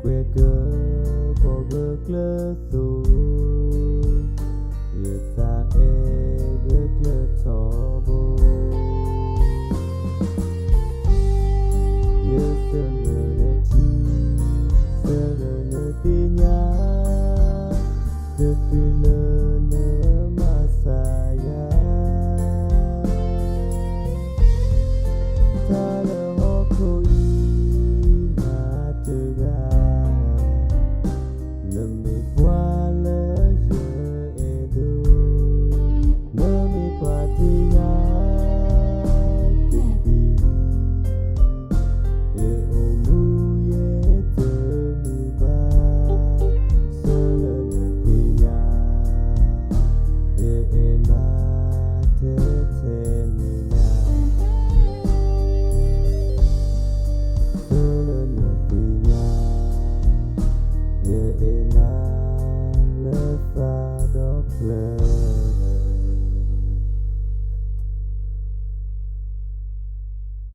quê cơ bỏ gơ klơ su yết sa e gơ klơ thọ bồ yết sơ ngơ đê chi sơ ngơ nơ ti nhá sơ phi lơ nơ ma sa ya ta lơ ho ko i na tư ga nơ mi qua lơ yơ e du nơ mi qua ti ya kinh đi ye o mu ye te mi ba sơ lơ nơ ti ya ye e na te te ni na sơ lơ nơ ti ya ye e na le fa do ple